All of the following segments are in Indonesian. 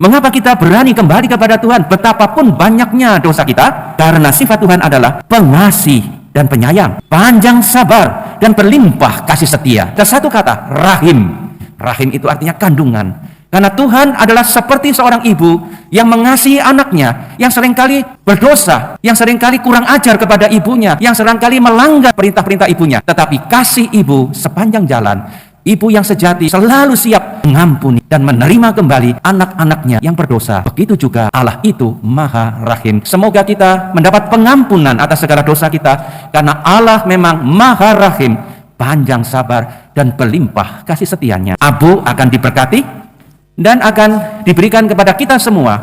Mengapa kita berani kembali kepada Tuhan betapapun banyaknya dosa kita? Karena sifat Tuhan adalah pengasih dan penyayang, panjang sabar dan berlimpah kasih setia. Dan satu kata, rahim. Rahim itu artinya kandungan. Karena Tuhan adalah seperti seorang ibu yang mengasihi anaknya, yang seringkali berdosa, yang seringkali kurang ajar kepada ibunya, yang seringkali melanggar perintah-perintah ibunya. Tetapi kasih ibu sepanjang jalan, ibu yang sejati selalu siap mengampuni dan menerima kembali anak-anaknya yang berdosa. Begitu juga Allah itu Maha Rahim. Semoga kita mendapat pengampunan atas segala dosa kita, karena Allah memang Maha Rahim, panjang sabar dan berlimpah kasih setianya. Abu akan diberkati dan akan diberikan kepada kita semua.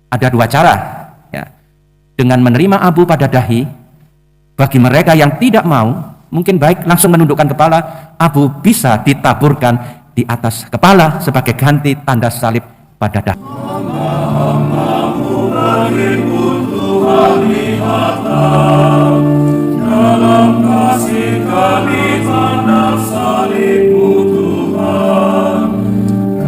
Ada dua cara, ya. Dengan menerima abu pada dahi, bagi mereka yang tidak mau, mungkin baik langsung menundukkan kepala, abu bisa ditaburkan di atas kepala sebagai ganti tanda salib pada dahi. Dalam kasih kami tanda salib-Mu Tuhan,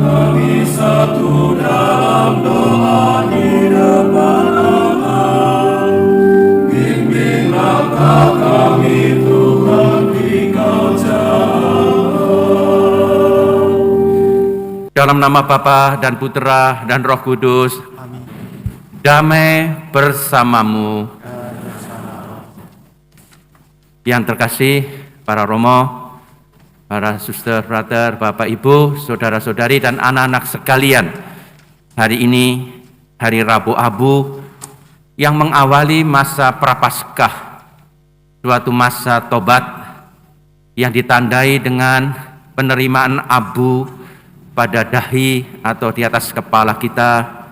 kami satu dalam doa di depan Allah. Bimbing langkah kami Tuhan di Kau jalan. Dalam nama Bapa dan Putra dan Roh Kudus. Amin. Damai bersamamu. Yang terkasih para romo, para suster, brother, bapak, ibu, saudara-saudari, dan anak-anak sekalian. Hari ini, hari Rabu Abu, yang mengawali masa Prapaskah, suatu masa tobat yang ditandai dengan penerimaan abu pada dahi atau di atas kepala kita,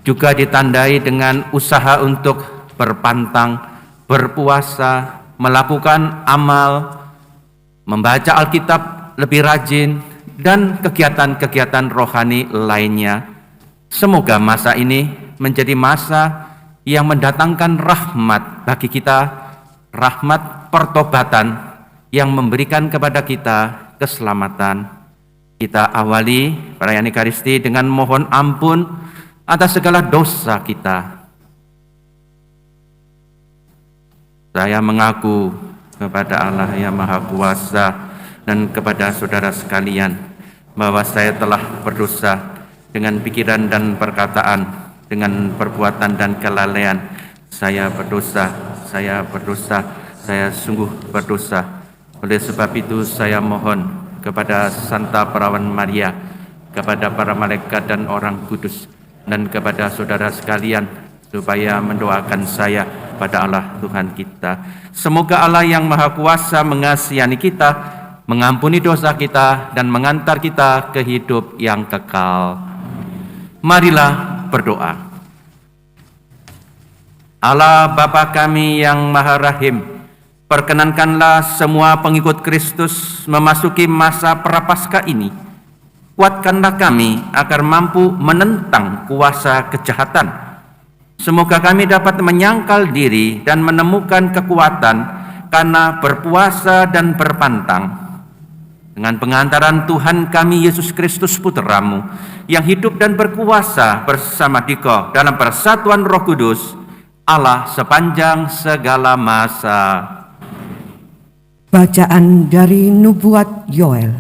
juga ditandai dengan usaha untuk berpantang, berpuasa, melakukan amal, membaca Alkitab lebih rajin, dan kegiatan-kegiatan rohani lainnya. Semoga masa ini menjadi masa yang mendatangkan rahmat bagi kita, rahmat pertobatan yang memberikan kepada kita keselamatan. Kita awali perayaan Ekaristi dengan mohon ampun atas segala dosa kita. Saya mengaku kepada Allah yang Maha Kuasa dan kepada saudara sekalian bahwa saya telah berdosa dengan pikiran dan perkataan, dengan perbuatan dan kelalaian. Saya berdosa, saya sungguh berdosa. Oleh sebab itu saya mohon kepada Santa Perawan Maria, kepada para malaikat dan orang kudus, dan kepada saudara sekalian supaya mendoakan saya pada Allah Tuhan kita. Semoga Allah yang Maha Kuasa mengasihani kita, mengampuni dosa kita, dan mengantar kita ke hidup yang kekal. Marilah berdoa. Allah Bapa kami yang Maha Rahim, perkenankanlah semua pengikut Kristus memasuki masa Prapaskah ini. Kuatkanlah kami agar mampu menentang kuasa kejahatan. Semoga kami dapat menyangkal diri dan menemukan kekuatan karena berpuasa dan berpantang. Dengan pengantaran Tuhan kami Yesus Kristus Putra-Mu, yang hidup dan berkuasa bersama Dikau dalam persatuan Roh Kudus, Allah sepanjang segala masa. Bacaan dari Nubuat Yoel.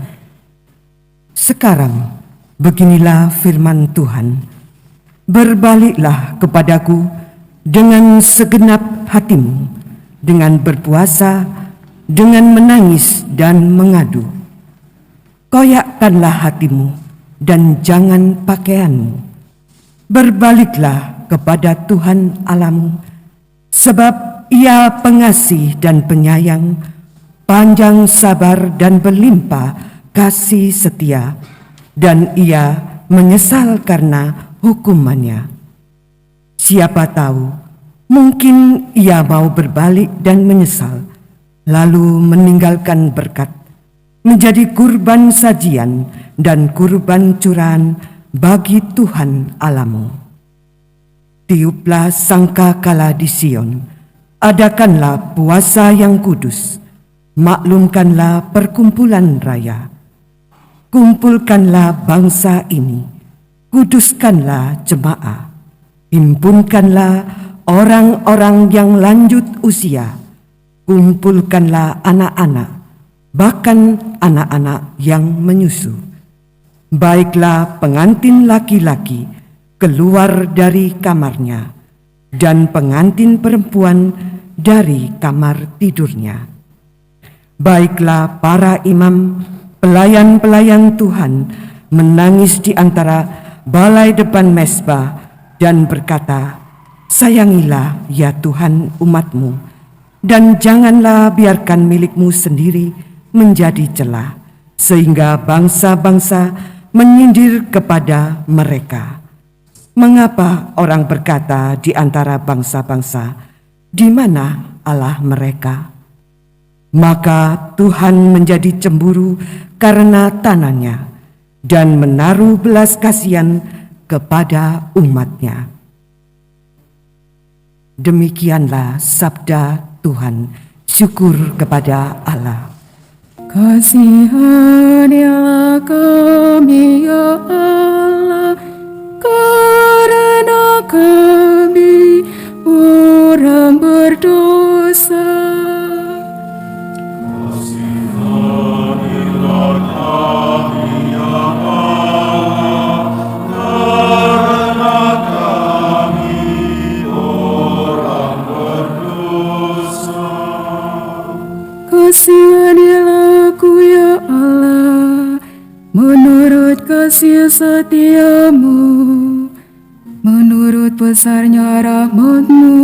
Sekarang, beginilah firman Tuhan. Berbaliklah kepadaku dengan segenap hatimu, dengan berpuasa, dengan menangis dan mengadu. Koyakkanlah hatimu dan jangan pakaianmu. Berbaliklah kepada Tuhan Allahmu, sebab Ia pengasih dan penyayang, panjang sabar dan berlimpah kasih setia, dan Ia menyesal karena hukumannya. Siapa tahu, mungkin ia mau berbalik dan menyesal, lalu meninggalkan berkat, menjadi kurban sajian dan kurban curahan bagi Tuhan Allahmu. Tiuplah sangkakala di Sion, adakanlah puasa yang kudus, maklumkanlah perkumpulan raya, kumpulkanlah bangsa ini, kuduskanlah jemaah, himpunkanlah orang-orang yang lanjut usia, kumpulkanlah anak-anak, bahkan anak-anak yang menyusu. Baiklah pengantin laki-laki keluar dari kamarnya, dan pengantin perempuan dari kamar tidurnya. Baiklah para imam, pelayan-pelayan Tuhan, menangis di antara balai depan mezbah dan berkata, "Sayangilah ya Tuhan umat-Mu, dan janganlah biarkan milik-Mu sendiri menjadi celah, sehingga bangsa-bangsa menyindir kepada mereka. Mengapa orang berkata di antara bangsa-bangsa, di mana Allah mereka?" Maka Tuhan menjadi cemburu karena tanahnya dan menaruh belas kasihan kepada umat-Nya. Demikianlah sabda Tuhan. Syukur kepada Allah. Kasihanilah kami ya Allah, karena kami orang berdosa. Kasihanilah aku ya Allah, menurut kasih setiamu, menurut besarnya rahmat-Mu,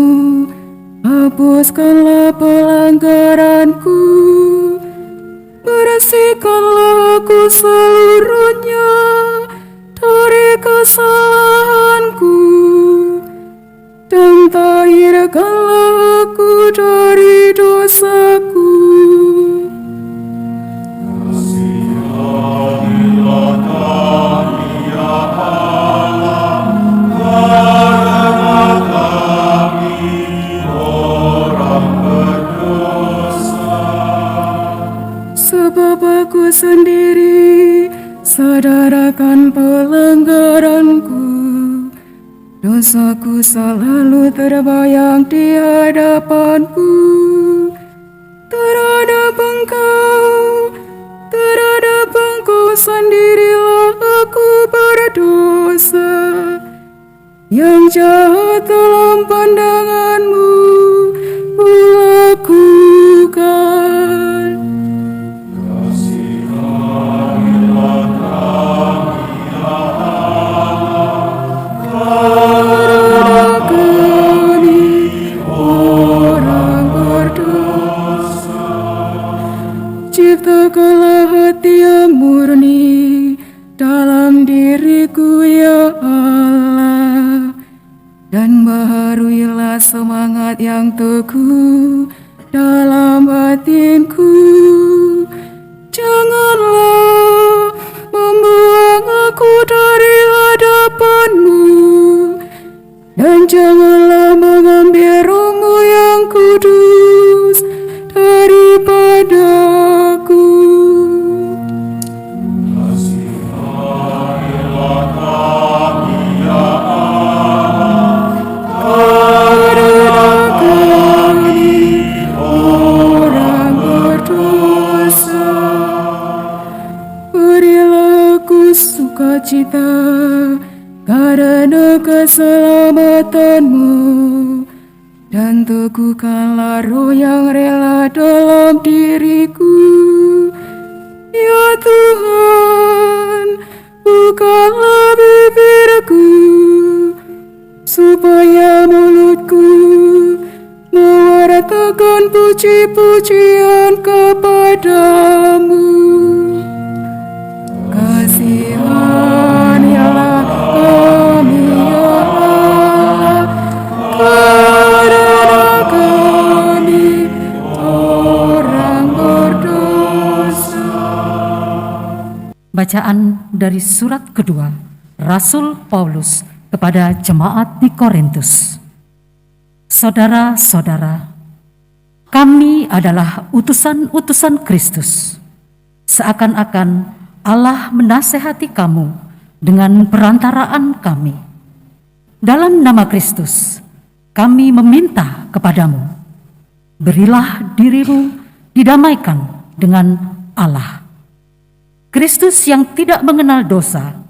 hapuskanlah pelanggaranku, bersihkanlah aku seluruhnya dari kesalahanku, dan tahirkanlah aku dari dosaku. Sebab aku sendiri sadarakan pelanggaranku, dosaku selalu terbayang di hadapanku. Terhadap Engkau sendirilah aku berdosa, yang jahat dalam pandangan-Mu kulakukan. Ciptakanlah hati yang murni dalam diriku ya Allah, dan baharuilah semangat yang teguh dalam batinku. Janganlah membuang aku dari hadapan-Mu, dan janganlah mengambil Roh-Mu yang kudus daripadaku. Sukacita karena keselamatan-Mu, dan teguhkanlah roh yang rela dalam diriku. Ya Tuhan, bukalah bibirku, supaya mulutku mewartakan puji-pujian kepadamu. Kasihanilah kami ya Allah, karena kami orang berdosa. Bacaan dari surat kedua Rasul Paulus kepada jemaat di Korintus. Saudara-saudara, kami adalah utusan-utusan Kristus, seakan-akan Allah menasehati kamu dengan perantaraan kami. Dalam nama Kristus, kami meminta kepadamu, berilah dirimu didamaikan dengan Allah. Kristus yang tidak mengenal dosa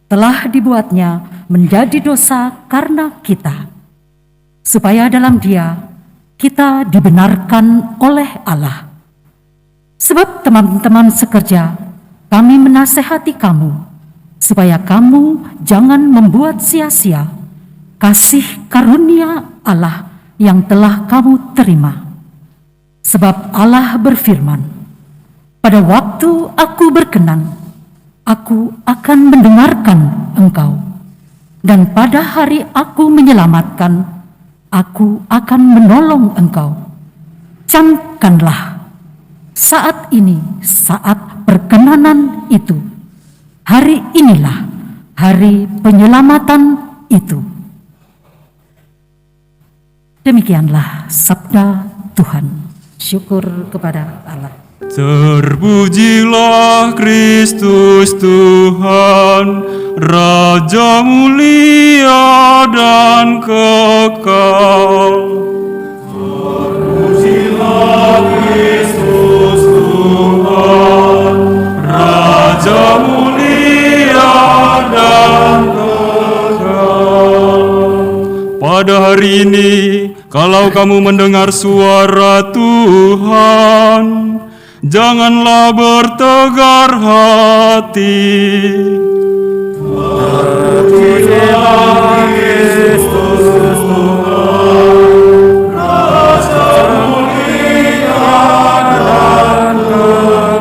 telah dibuatnya menjadi dosa karena kita, supaya dalam Dia kita dibenarkan oleh Allah. Sebab teman-teman sekerja, kami menasehati kamu, supaya kamu jangan membuat sia-sia kasih karunia Allah yang telah kamu terima. Sebab Allah berfirman, pada waktu aku berkenan, aku akan mendengarkan engkau. Dan pada hari aku menyelamatkan, aku akan menolong engkau. Camkanlah, saat ini, saat perkenanan itu, hari inilah hari penyelamatan itu. Demikianlah sabda Tuhan. Syukur kepada Allah. Terpujilah Kristus Tuhan, Raja mulia dan kekal. Terpujilah Kristus Tuhan, Raja mulia dan kekal. Pada hari ini, kalau kamu mendengar suara Tuhan, janganlah bertegar hati. Terpujilah Kristus Tuhan, Raja mulia dan kekal.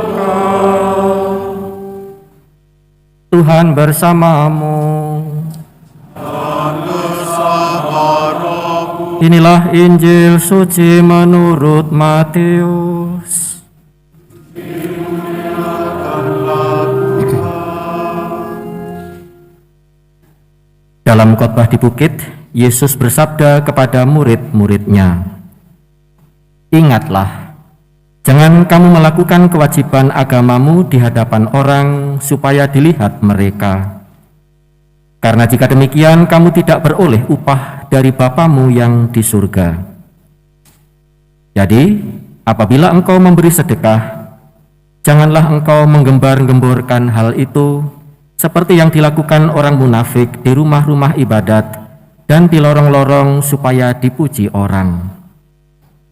Tuhan bersamamu. Inilah Injil suci menurut Matius. Dalam khotbah di bukit, Yesus bersabda kepada murid-muridnya, "Ingatlah, jangan kamu melakukan kewajiban agamamu di hadapan orang supaya dilihat mereka. Karena jika demikian, kamu tidak beroleh upah dari Bapamu yang di surga. Jadi, apabila engkau memberi sedekah, janganlah engkau menggembar-gemborkan hal itu seperti yang dilakukan orang munafik di rumah-rumah ibadat dan di lorong-lorong supaya dipuji orang.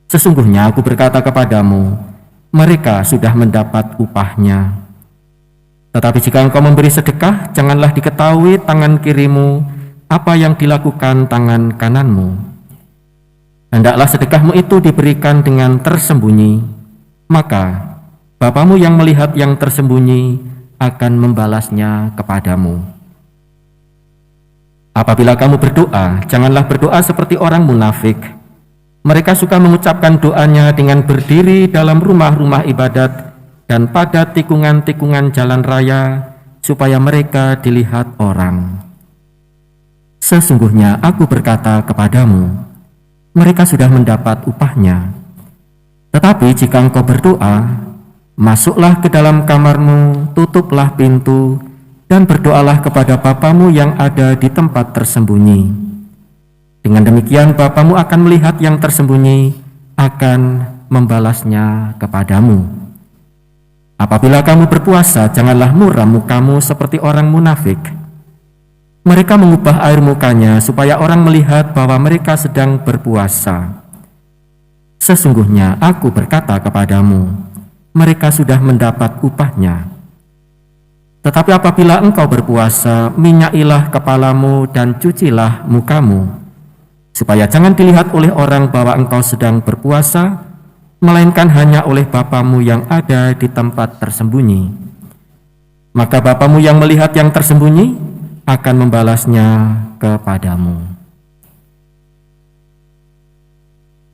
Sesungguhnya aku berkata kepadamu, mereka sudah mendapat upahnya. Tetapi jika engkau memberi sedekah, janganlah diketahui tangan kirimu apa yang dilakukan tangan kananmu. Hendaklah sedekahmu itu diberikan dengan tersembunyi, maka Bapamu yang melihat yang tersembunyi akan membalasnya kepadamu. Apabila kamu berdoa, janganlah berdoa seperti orang munafik. Mereka suka mengucapkan doanya dengan berdiri dalam rumah-rumah ibadat dan pada tikungan-tikungan jalan raya, supaya mereka dilihat orang. Sesungguhnya aku berkata kepadamu, mereka sudah mendapat upahnya. Tetapi jika engkau berdoa, masuklah ke dalam kamarmu, tutuplah pintu, dan berdoalah kepada Bapamu yang ada di tempat tersembunyi. Dengan demikian Bapamu akan melihat yang tersembunyi, akan membalasnya kepadamu. Apabila kamu berpuasa, janganlah muram mukamu seperti orang munafik. Mereka mengubah air mukanya supaya orang melihat bahwa mereka sedang berpuasa. Sesungguhnya aku berkata kepadamu, mereka sudah mendapat upahnya. Tetapi apabila engkau berpuasa, minyailah kepalamu dan cucilah mukamu, supaya jangan dilihat oleh orang bahwa engkau sedang berpuasa, melainkan hanya oleh Bapamu yang ada di tempat tersembunyi. Maka Bapamu yang melihat yang tersembunyi akan membalasnya kepadamu."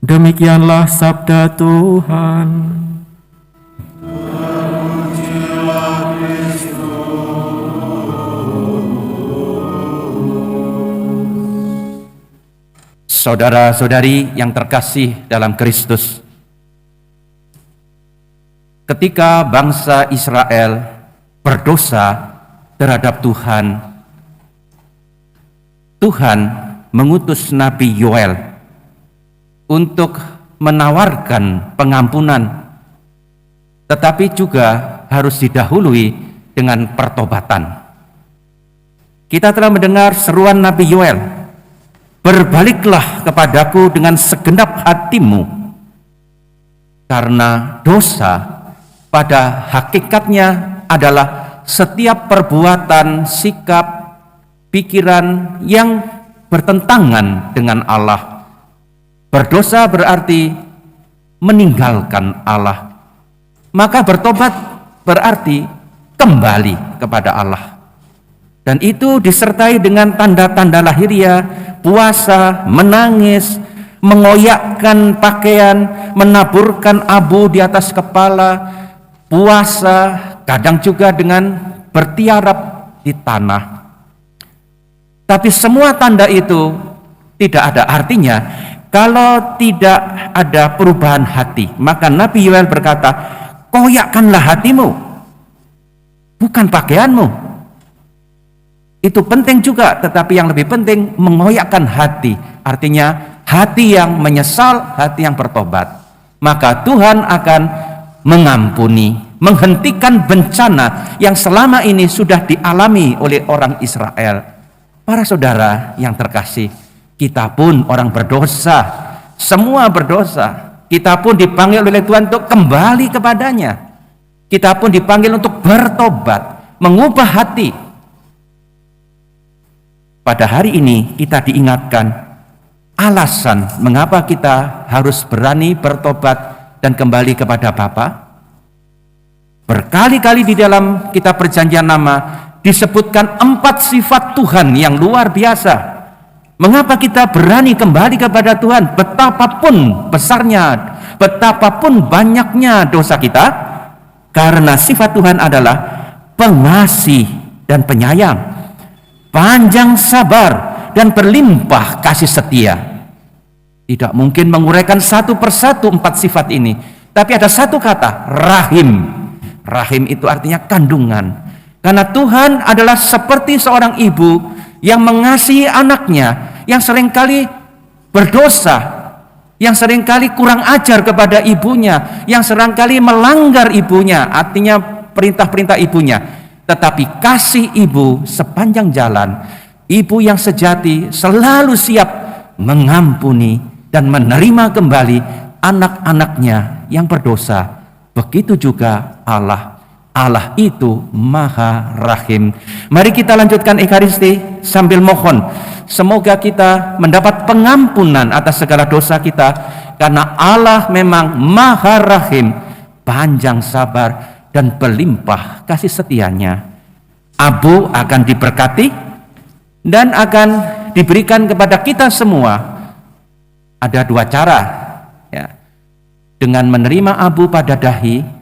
Demikianlah sabda Tuhan. Saudara-saudari yang terkasih dalam Kristus, ketika bangsa Israel berdosa terhadap Tuhan Tuhan mengutus Nabi Yoel untuk menawarkan pengampunan, tetapi juga harus didahului dengan pertobatan. Kita telah mendengar seruan Nabi Yoel, "Berbaliklah kepadaku dengan segenap hatimu," karena dosa pada hakikatnya adalah setiap perbuatan, sikap, pikiran yang bertentangan dengan Allah. Berdosa berarti meninggalkan Allah. Maka bertobat berarti kembali kepada Allah. Dan itu disertai dengan tanda-tanda lahiriah, puasa, menangis, mengoyakkan pakaian, menaburkan abu di atas kepala, puasa, kadang juga dengan bertiarap di tanah. Tapi semua tanda itu tidak ada artinya kalau tidak ada perubahan hati. Maka Nabi Yoel berkata, "Koyakkanlah hatimu, bukan pakaianmu." Itu penting juga, tetapi yang lebih penting mengoyakkan hati. Artinya hati yang menyesal, hati yang bertobat. Maka Tuhan akan mengampuni, menghentikan bencana yang selama ini sudah dialami oleh orang Israel. Para saudara yang terkasih, kita pun orang berdosa, semua berdosa. Kita pun dipanggil oleh Tuhan untuk kembali kepadanya. Kita pun dipanggil untuk bertobat, mengubah hati. Pada hari ini kita diingatkan alasan mengapa kita harus berani bertobat dan kembali kepada Bapa. Berkali-kali di dalam kitab Perjanjian Lama disebutkan 4 sifat Tuhan yang luar biasa. Mengapa kita berani kembali kepada Tuhan betapapun besarnya, betapapun banyaknya dosa kita? Karena sifat Tuhan adalah pengasih dan penyayang, panjang sabar dan berlimpah kasih setia. Tidak mungkin menguraikan satu persatu 4 sifat ini, tapi ada satu kata, rahim. Rahim itu artinya kandungan. Karena Tuhan adalah seperti seorang ibu yang mengasihi anaknya, yang seringkali berdosa, yang seringkali kurang ajar kepada ibunya, yang seringkali melanggar ibunya, artinya perintah-perintah ibunya. Tetapi kasih ibu sepanjang jalan, ibu yang sejati selalu siap mengampuni dan menerima kembali anak-anaknya yang berdosa. Begitu juga Allah. Allah itu Maha Rahim. Mari kita lanjutkan Ekaristi sambil mohon semoga kita mendapat pengampunan atas segala dosa kita, karena Allah memang Maha Rahim, panjang sabar dan berlimpah kasih setianya. Abu akan diberkati dan akan diberikan kepada kita semua. Ada 2 cara, ya. Dengan menerima abu pada dahi,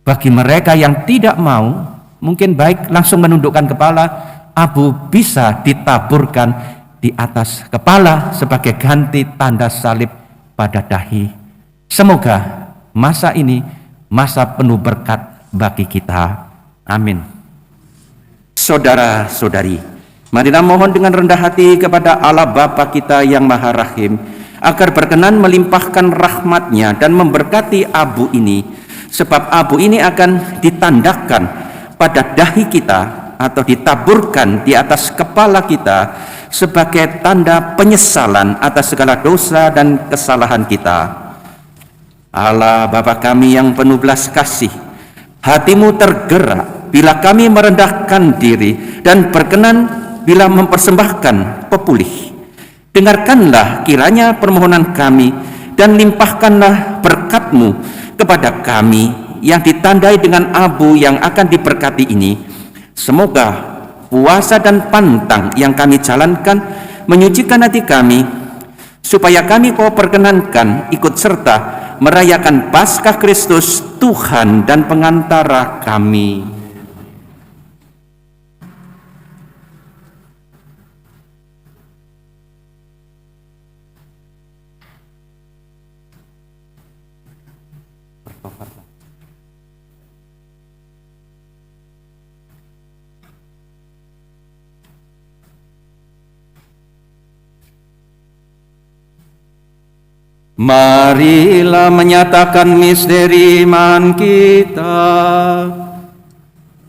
bagi mereka yang tidak mau, mungkin baik langsung menundukkan kepala, abu bisa ditaburkan di atas kepala sebagai ganti tanda salib pada dahi. Semoga masa ini masa penuh berkat bagi kita. Amin. Saudara-saudari, marilah mohon dengan rendah hati kepada Allah Bapa kita yang Maha Rahim, agar berkenan melimpahkan rahmat-Nya dan memberkati abu ini, sebab abu ini akan ditandakan pada dahi kita atau ditaburkan di atas kepala kita sebagai tanda penyesalan atas segala dosa dan kesalahan kita. Allah Bapa kami yang penuh belas kasih, hatimu tergerak bila kami merendahkan diri dan berkenan bila mempersembahkan pepulih. Dengarkanlah kiranya permohonan kami dan limpahkanlah berkat-Mu kepada kami yang ditandai dengan abu yang akan diberkati ini. Semoga puasa dan pantang yang kami jalankan menyucikan hati kami, supaya kami Kau perkenankan ikut serta merayakan Paskah Kristus Tuhan dan pengantara kami. Marilah menyatakan misteri iman kita.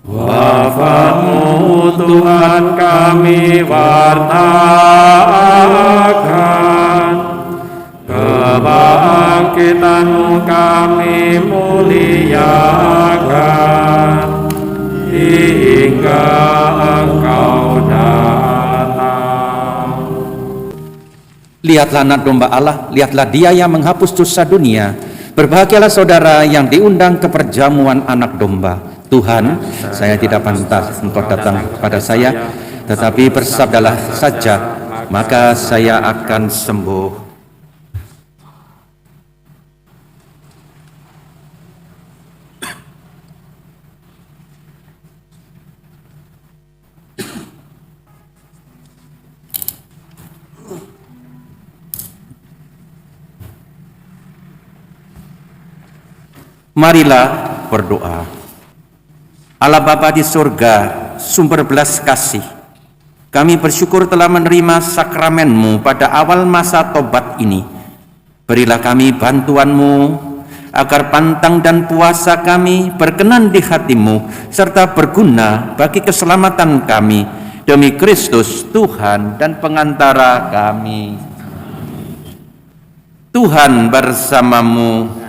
Wafat-Mu Tuhan kami wartakan, kebangkitan-Mu kami muliakan, hingga Engkau datang. Lihatlah anak domba Allah, lihatlah Dia yang menghapus dosa dunia. Berbahagialah saudara yang diundang ke perjamuan anak domba. Tuhan, saya tidak pantas Engkau datang kepada saya, tetapi bersabdalah saja, maka saya akan sembuh. Marilah berdoa. Allah Bapa di surga, sumber belas kasih, kami bersyukur telah menerima sakramen-Mu pada awal masa tobat ini. Berilah kami bantuan-Mu, agar pantang dan puasa kami berkenan di hati-Mu, serta berguna bagi keselamatan kami, demi Kristus Tuhan dan pengantara kami. Tuhan bersamamu.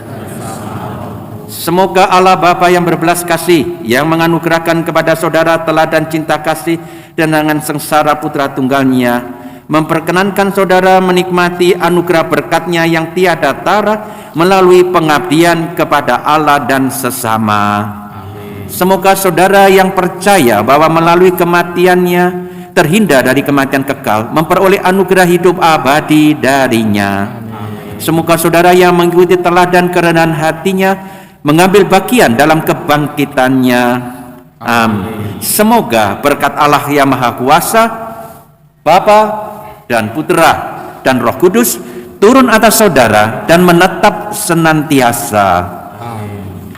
Semoga Allah Bapa yang berbelas kasih, yang menganugerahkan kepada saudara teladan cinta kasih dan dengan sengsara putra tunggalnya, memperkenankan saudara menikmati anugerah berkat-Nya yang tiada tara melalui pengabdian kepada Allah dan sesama. Semoga saudara yang percaya bahwa melalui kematian-Nya terhindar dari kematian kekal, memperoleh anugerah hidup abadi dari-Nya. Semoga saudara yang mengikuti teladan kerendahan hati-Nya mengambil bagian dalam kebangkitan-Nya. Amin. Semoga berkat Allah yang Maha Kuasa, Bapa dan Putra dan Roh Kudus turun atas saudara dan menetap senantiasa.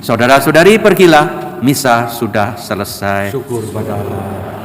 Saudara-saudari, pergilah, misa sudah selesai. Syukur pada Allah.